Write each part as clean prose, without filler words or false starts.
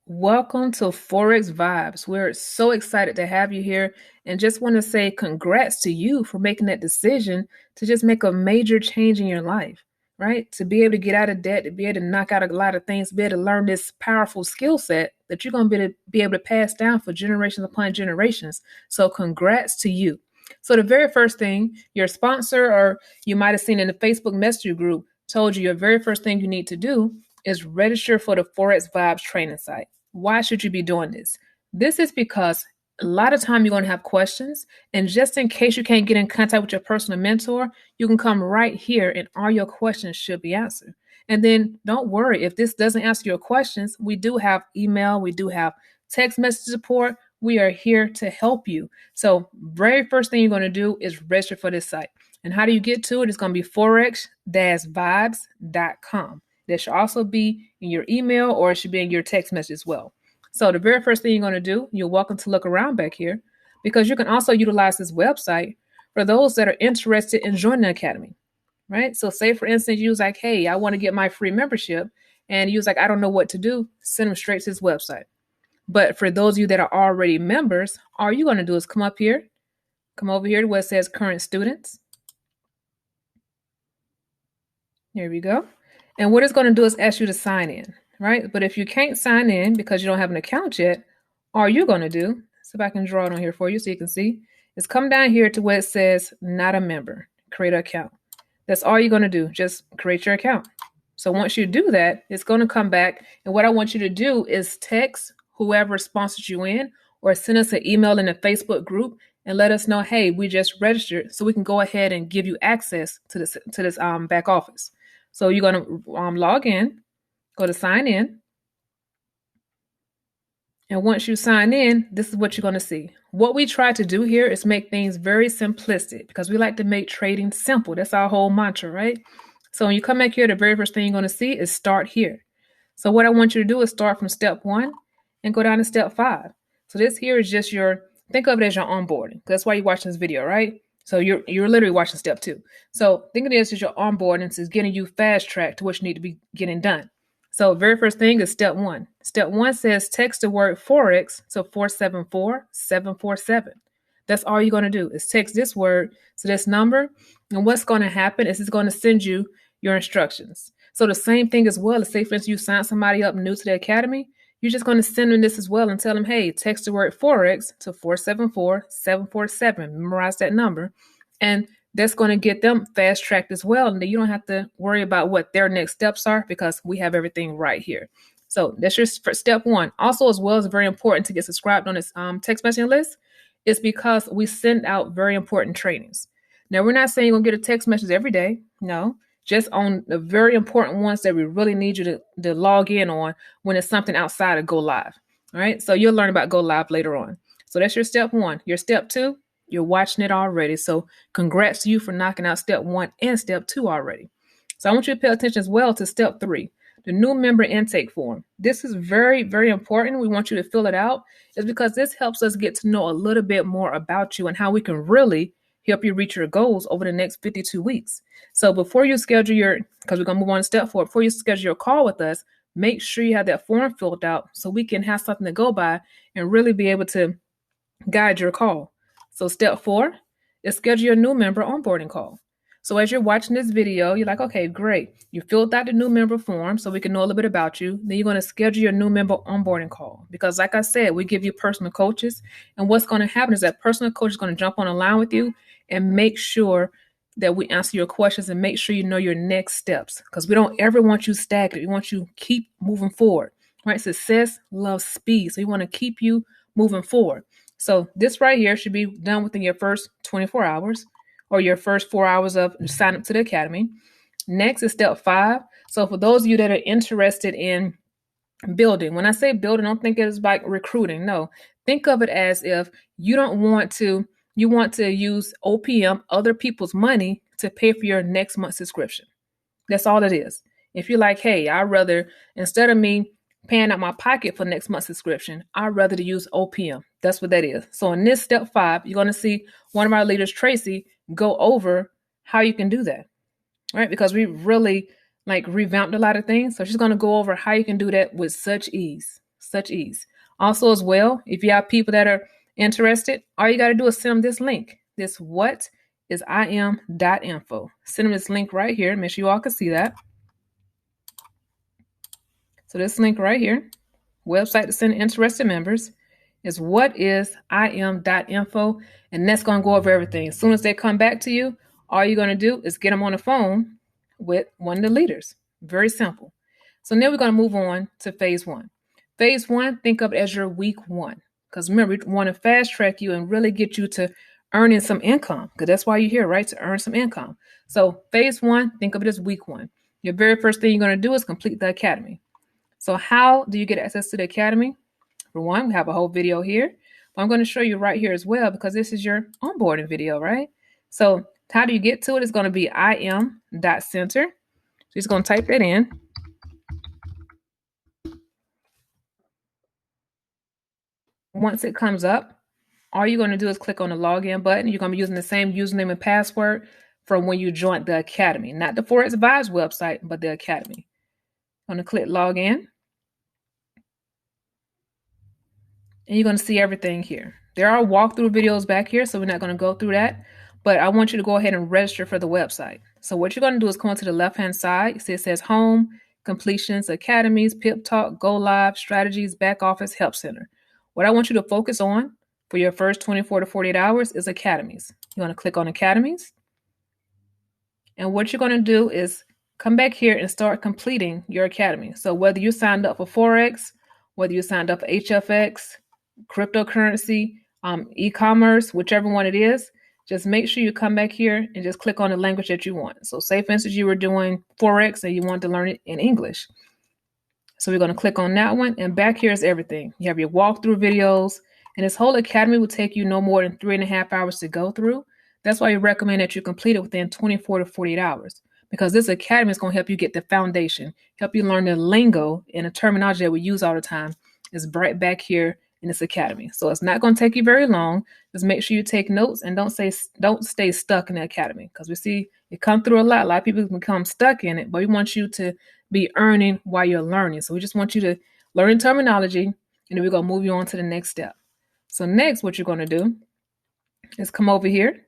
Welcome to Forex Vibes. We're so excited to have you here and just want to say congrats to you for making that decision to just make a major change in your life, right? To be able to get out of debt, to be able to knock out a lot of things, be able to learn this powerful skill set that you're going to be able to pass down for generations upon generations. So congrats to you. So the very first thing your sponsor, or you might have seen in the Facebook Messenger group, told you your very first thing you need to do is register for the Forex Vibes training site. Why should you be doing this? This is because a lot of time you're going to have questions, and just in case you can't get in contact with your personal mentor, you can come right here and all your questions should be answered. And then don't worry if this doesn't answer your questions. We do have email, we do have text message support. We are here to help you. So very first thing you're going to do is register for this site. And how do you get to it? It's going to be forex-vibes.com. That should also be in your email, or it should be in your text message as well. So the very first thing you're going to do, you're welcome to look around back here, because you can also utilize this website for those that are interested in joining the academy, right? So say, for instance, you was like, hey, I want to get my free membership, and you was like, I don't know what to do. Send them straight to this website. But for those of you that are already members, all you're going to do is come up here, come over here to where it says current students. There we go. And what it's going to do is ask you to sign in, right? But if you can't sign in because you don't have an account yet, all you're going to do, see if I can draw it on here for you so you can see, is come down here to where it says not a member, create an account. That's all you're going to do. Just create your account. So once you do that, it's going to come back. And what I want you to do is text whoever sponsors you in, or send us an email in the Facebook group and let us know, hey, we just registered, so we can go ahead and give you access to this back office. So you're going to log in, go to sign in. And once you sign in, this is what you're going to see. What we try to do here is make things very simplistic, because we like to make trading simple. That's our whole mantra, right? So when you come back here, the very first thing you're going to see is start here. So what I want you to do is start from step 1 and go down to step 5. So this here is just think of it as your onboarding. That's why you're watching this video, right? So you're literally watching step 2. So think of it as your onboarding. It's getting you fast track to what you need to be getting done. So very first thing is step 1. Step 1 says text the word Forex to 474-747. That's all you're going to do is text this word to this number. And what's going to happen is it's going to send you your instructions. So the same thing as well as, say, for instance, you sign somebody up new to the academy, you're just going to send them this as well and tell them, hey, text the word Forex to 474-747. Memorize that number. And that's going to get them fast tracked as well. And then you don't have to worry about what their next steps are, because we have everything right here. So that's your step 1. Also, as well, is very important to get subscribed on this text messaging list. It's because we send out very important trainings. Now, we're not saying you're going to get a text message every day. No. Just on the very important ones that we really need you to log in on when it's something outside of Go Live. All right. So you'll learn about Go Live later on. So that's your step 1. Your step 2, you're watching it already. So congrats to you for knocking out step 1 and step 2 already. So I want you to pay attention as well to step 3, the new member intake form. This is very, very important. We want you to fill it out. It's because this helps us get to know a little bit more about you and how we can really help you reach your goals over the next 52 weeks. So before you schedule because we're going to move on to step 4, before you schedule your call with us, make sure you have that form filled out so we can have something to go by and really be able to guide your call. So step 4 is schedule your new member onboarding call. So as you're watching this video, you're like, okay, great. You filled out the new member form so we can know a little bit about you. Then you're going to schedule your new member onboarding call, because like I said, we give you personal coaches. And what's going to happen is that personal coach is going to jump on a line with you and make sure that we answer your questions and make sure you know your next steps, because we don't ever want you stagnant. We want you to keep moving forward, right? Success loves speed. So we want to keep you moving forward. So this right here should be done within your first 24 hours or your first 4 hours of sign up to the academy. Next is step 5. So for those of you that are interested in building, when I say building, don't think it's like recruiting. No, think of it as if you want to use OPM, other people's money, to pay for your next month's subscription. That's all it is. If you're like, hey, I'd rather, instead of me paying out my pocket for next month's subscription, I'd rather to use OPM. That's what that is. So in this step 5, you're going to see one of our leaders, Tracy, go over how you can do that, right? Because we really revamped a lot of things. So she's going to go over how you can do that with such ease. such ease. Also as well, if you have people that are interested, all you got to do is send them this link. This what is im.info. Send them this link right here. Make sure you all can see that. So this link right here, website to send interested members, is what is im.info, and that's going to go over everything. As soon as they come back to you, all you're going to do is get them on the phone with one of the leaders. Very simple. So now we're going to move on to phase one. Phase one, think of it as your week one. Because remember, we want to fast track you and really get you to earning some income, because that's why you're here, right? To earn some income. So phase one, think of it as week one. Your very first thing you're going to do is complete the academy. So how do you get access to the academy? For one, we have a whole video here. But I'm going to show you right here as well, because this is your onboarding video, right? So how do you get to it? It's going to be im.center. So you're just going to type that in. Once it comes up, all you're going to do is click on the login button. You're going to be using the same username and password from when you joined the academy. Not the Forex Vibes website, but the academy. I'm going to click login. And you're going to see everything here. There are walkthrough videos back here, so we're not going to go through that. But I want you to go ahead and register for the website. So what you're going to do is come to the left-hand side. See, it says Home, Completions, Academies, Pip Talk, Go Live, Strategies, Back Office, Help Center. What I want you to focus on for your first 24 to 48 hours is Academies. You want to click on Academies. And what you're going to do is come back here and start completing your academy. So whether you signed up for Forex, whether you signed up for HFX, cryptocurrency, e-commerce, whichever one it is, just make sure you come back here and just click on the language that you want. So say, for instance, you were doing Forex and you want to learn it in English. So we're going to click on that one. And back here is everything. You have your walkthrough videos. And this whole academy will take you no more than 3.5 hours to go through. That's why we recommend that you complete it within 24 to 48 hours. Because this academy is going to help you get the foundation, help you learn the lingo and the terminology that we use all the time is right back here in this academy. So it's not going to take you very long. Just make sure you take notes and don't stay stuck in the academy, because we see it come through a lot. A lot of people become stuck in it, but we want you to be earning while you're learning. So we just want you to learn terminology, and then we're going to move you on to the next step. So next, what you're going to do is come over here,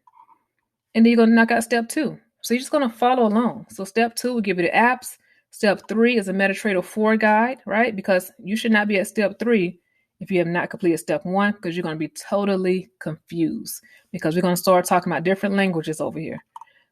and then you're going to knock out step 2. So you're just going to follow along. So step 2 will give you the apps. Step 3 is a MetaTrader 4 guide, right? Because you should not be at step 3 if you have not completed step 1, because you're going to be totally confused, because we're going to start talking about different languages over here.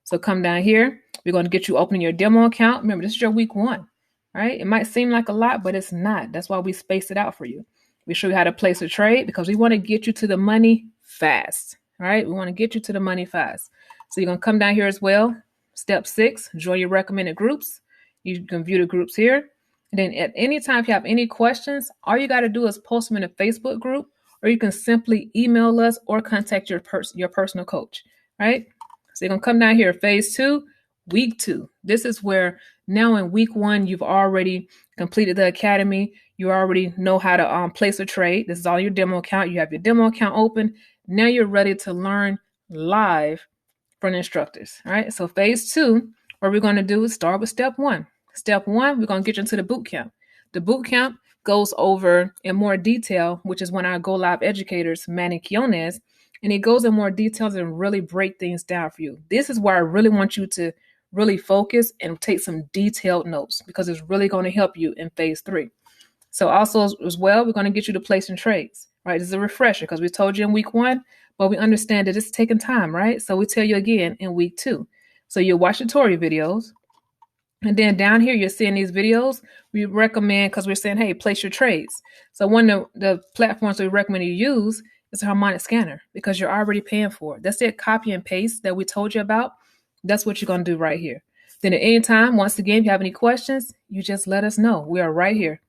So come down here. We're going to get you opening your demo account. Remember, this is your week 1, right? It might seem like a lot, but it's not. That's why we spaced it out for you. We show you how to place a trade, because we want to get you to the money fast, right? We want to get you to the money fast. So you're going to come down here as well. Step 6, join your recommended groups. You can view the groups here. And then at any time, if you have any questions, all you got to do is post them in a Facebook group, or you can simply email us or contact your personal coach, right? So you're going to come down here, phase 2, week 2. This is where now in week 1, you've already completed the academy. You already know how to place a trade. This is all your demo account. You have your demo account open. Now you're ready to learn live from the instructors, all right? So phase 2, what we're going to do is start with step 1. Step 1, we're going to get you into the boot camp. The boot camp goes over in more detail, which is when our Go Live educators, Manny Quiones, and it goes in more details and really break things down for you. This is where I really want you to really focus and take some detailed notes, because it's really going to help you in phase 3. So also as well, we're going to get you to place in trades, right? This is a refresher, because we told you in week 1, but we understand that it's taking time, right? So we tell you again in week 2. So you'll watch tutorial videos. And then down here, you're seeing these videos. We recommend, because we're saying, hey, place your trades. So one of the platforms we recommend you use is a harmonic scanner, because you're already paying for it. That's it, copy and paste that we told you about. That's what you're going to do right here. Then at any time, once again, if you have any questions, you just let us know. We are right here.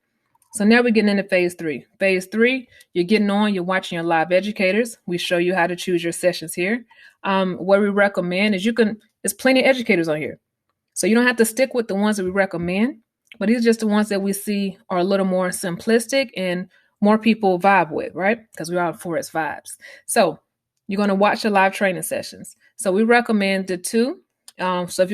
So now we're getting into phase 3. Phase 3, you're getting on, you're watching your live educators. We show you how to choose your sessions here. What we recommend is there's plenty of educators on here. So you don't have to stick with the ones that we recommend, but these are just the ones that we see are a little more simplistic and more people vibe with, right? Because we are on Forex Vibes. So you're going to watch the live training sessions. So we recommend the 2. So if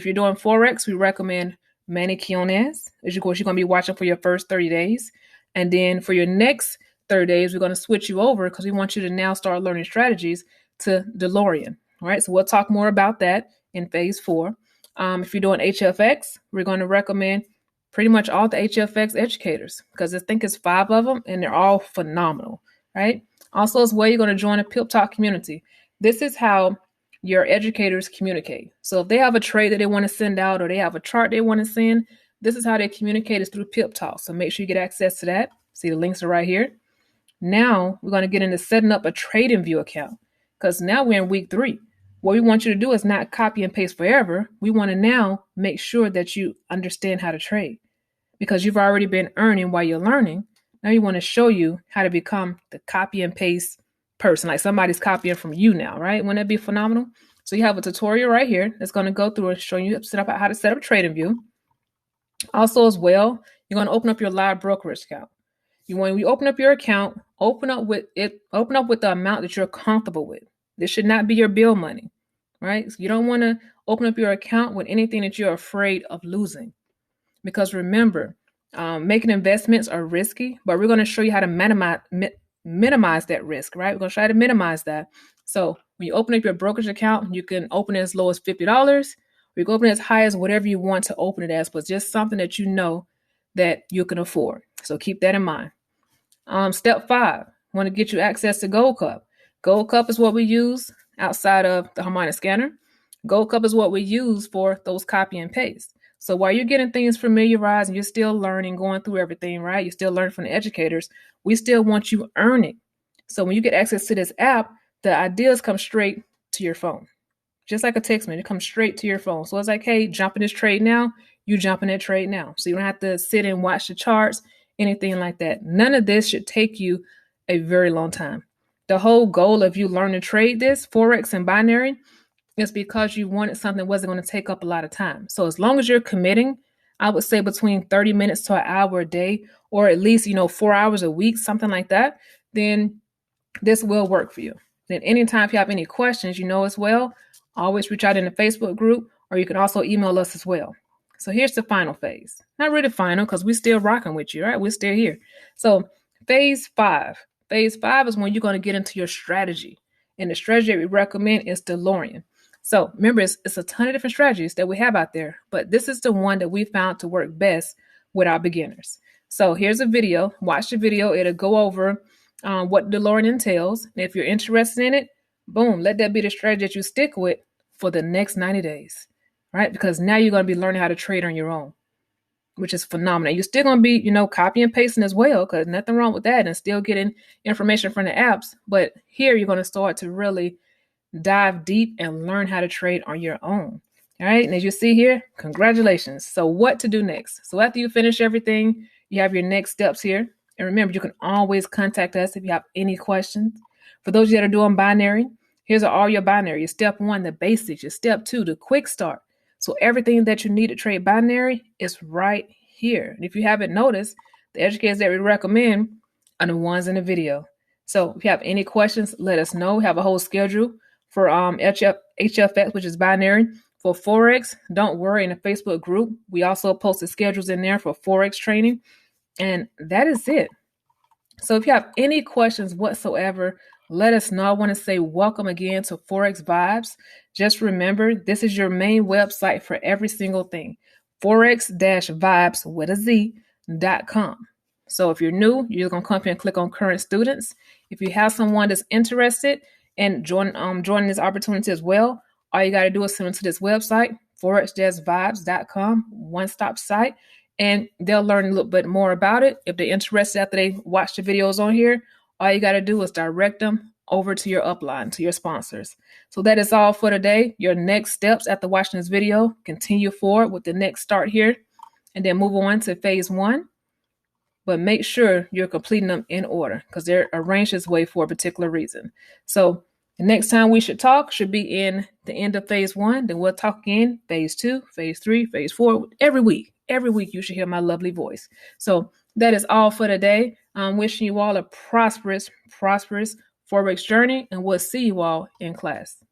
you're doing Forex, we recommend Manny Quiones. Of course, you're going to be watching for your first 30 days. And then for your next 30 days, we're going to switch you over because we want you to now start learning strategies to DeLorean. All right, so we'll talk more about that in phase 4. If you're doing HFX, we're going to recommend pretty much all the HFX educators because I think it's 5 of them and they're all phenomenal, right? Also, as well, you're going to join a Pip Talk community. This is how your educators communicate. So if they have a trade that they want to send out or they have a chart they want to send, this is how they communicate is through Pip Talk. So make sure you get access to that. See, the links are right here. Now we're going to get into setting up a TradingView account because now we're in week 3. What we want you to do is not copy and paste forever. We want to now make sure that you understand how to trade because you've already been earning while you're learning. Now we want to show you how to become the copy and paste person, like somebody's copying from you now, right? Wouldn't that be phenomenal? So you have a tutorial right here that's going to go through and show you how to set up a TradingView. Also, as well, you're going to open up your live brokerage account. When you open up your account, open up with the amount that you're comfortable with. This should not be your bill money, right? So you don't want to open up your account with anything that you're afraid of losing. Because remember, making investments are risky, but we're going to show you how to minimize that risk, right? We're going to try to minimize that. So when you open up your brokerage account, you can open it as low as $50. You can open it as high as whatever you want to open it as, but just something that you know that you can afford. So keep that in mind. Step 5, want to get you access to Gold Cup. Gold Cup is what we use outside of the harmonic scanner. Gold Cup is what we use for those copy and paste. So while you're getting things familiarized and you're still learning, going through everything, right? You're still learning from the educators. We still want you earning. So when you get access to this app, the ideas come straight to your phone. Just like a text message, it comes straight to your phone. So it's like, hey, jump in this trade now. You jump in that trade now. So you don't have to sit and watch the charts, anything like that. None of this should take you a very long time. The whole goal of you learning to trade this, Forex and binary, is because you wanted something that wasn't going to take up a lot of time. So as long as you're committing, I would say between 30 minutes to an hour a day, or at least, 4 hours a week, something like that, then this will work for you. Then anytime if you have any questions, as well, always reach out in the Facebook group, or you can also email us as well. So here's the final phase. Not really final because we're still rocking with you, right? We're still here. So phase 5. Phase 5 is when you're going to get into your strategy. And the strategy that we recommend is DeLorean. So remember, it's a ton of different strategies that we have out there, but this is the one that we found to work best with our beginners. So here's a video. Watch the video. It'll go over what DeLorean entails. And if you're interested in it, boom, let that be the strategy that you stick with for the next 90 days, right? Because now you're going to be learning how to trade on your own, which is phenomenal. You're still going to be, copy and pasting as well, because nothing wrong with that, and still getting information from the apps. But here you're going to start to really dive deep and learn how to trade on your own. All right. And as you see here, congratulations. So what to do next? So after you finish everything, you have your next steps here. And remember, you can always contact us if you have any questions. For those of you that are doing binary, here's all your binary. Your step 1, the basics. Your step 2, the quick start. So everything that you need to trade binary is right here. And if you haven't noticed, the educators that we recommend are the ones in the video. So if you have any questions, let us know. We have a whole schedule for HFX, which is binary. For Forex, don't worry, in the Facebook group, we also posted schedules in there for Forex training. And that is it. So if you have any questions whatsoever, let us know. I want to say welcome again to Forex Vibes. Just remember, this is your main website for every single thing. Forex-vibes with a Z.com. So if you're new, you're going to come here and click on current students. If you have someone that's interested in joining this opportunity as well, all you got to do is send them to this website, forex-vibes.com, one-stop site, and they'll learn a little bit more about it. If they're interested after they watch the videos on here, all you got to do is direct them over to your upline, to your sponsors. So that is all for today. Your next steps after watching this video, continue forward with the next start here, and then move on to phase 1. But make sure you're completing them in order because they're arranged this way for a particular reason. So the next time we should talk should be in the end of phase 1. Then we'll talk again, phase 2, phase 3, phase 4, every week. Every week you should hear my lovely voice. So that is all for today. I'm wishing you all a prosperous Forex journey, and we'll see you all in class.